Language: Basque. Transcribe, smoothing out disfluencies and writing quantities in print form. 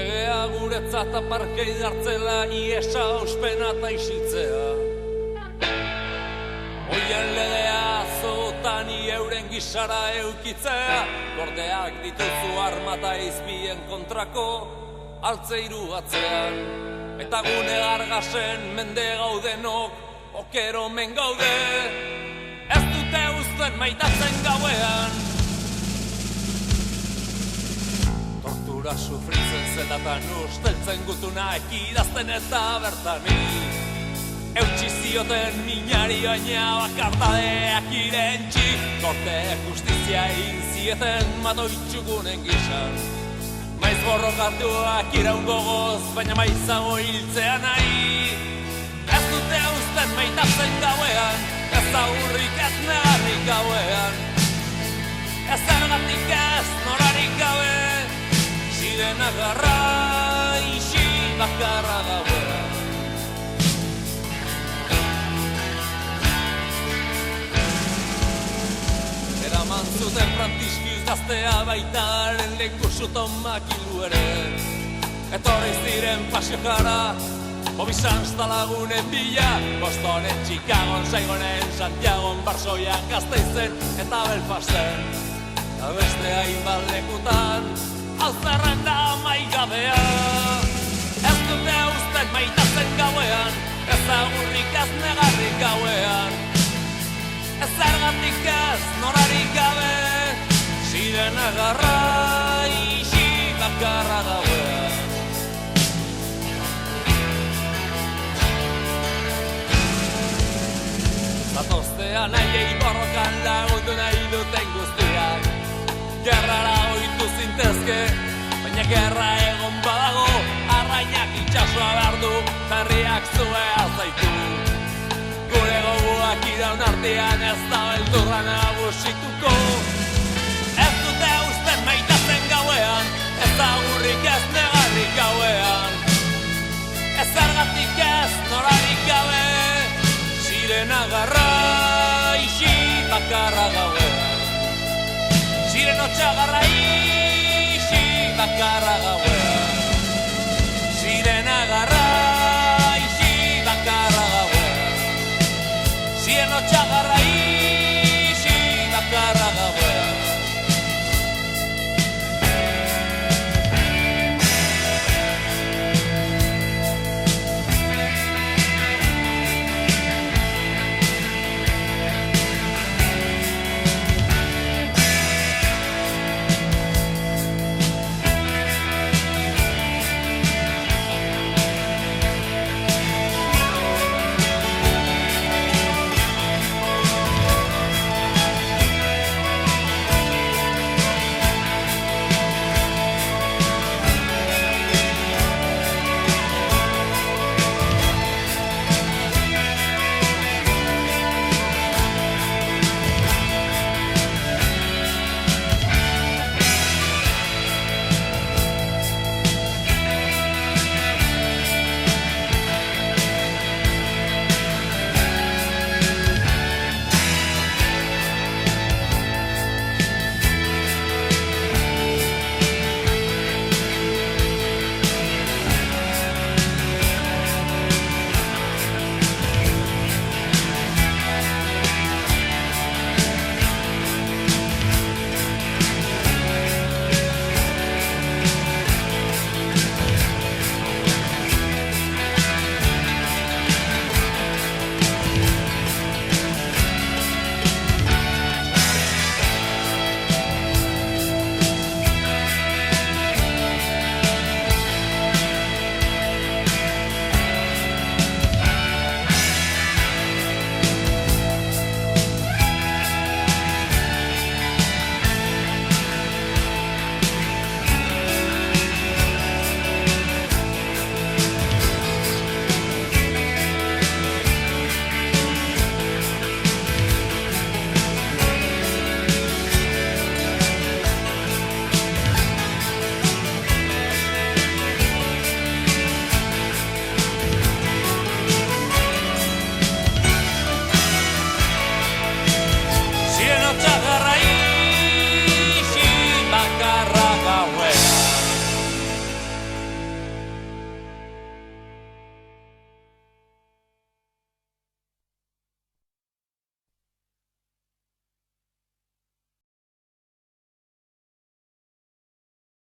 Legea guretzat aparkei dartzela, iesa ospena eta isiltzea. Oien legea azotan euren gisara eukitzea, gordeak dituzu armata izbien kontrako altzeiru atzean. Eta gune gargasen mende gaudenok, okero men gaude, ez dute uzten maitatzen gauean. Tortura sufritzen zelatan usteltzen gutunak idazten eta bertani. Eutsi zioten minari baina bakardadeak irentxi, gorteek justizia egin zieten matoitxugunen gisan. Maiz borrokatuak iraun gogoz, baina maizago hiltzea nahi. Ez dute uzten maitatzen gauean, ez aurrik ez negarrik gauean. Ez ergatik ez norarik gabe, ziren agarra isi bakarra gauean. Eraman zuten Frantiskiz gaztea baitaren lekusuton makilu ere. Etorri ziren pasiojara, Obizanzta lagunen bila, Bostonen, Chicagon, Saigonen, Santiagon, Barsoian, Gasteizen eta Belfasten. Eta beste hainbat lekutan, alzarren da maigabea. Ez dute uzten maitatzen gauean, ez agurrik ez negarrik gauean. Ez ergatik ez norarik gabe, ziren agarra isi bakarra gauean. Zatoztea nahiei borrokan lagundu nahi duten guztiak. Gerrara ohitu zintezke, baina gerra egon badago, arrainak itxasua behar du, herriak zuea zaitu. Gure gogoak iraun artean ez da beldurra nagusituko. Ez dute uzten maitatzen gauean, ez agurrik ez negarrik gauean. Ez ergatik ez norarik gabe, ziren agarra isi bakarra gauean. Ziren otxagarra isi bakarra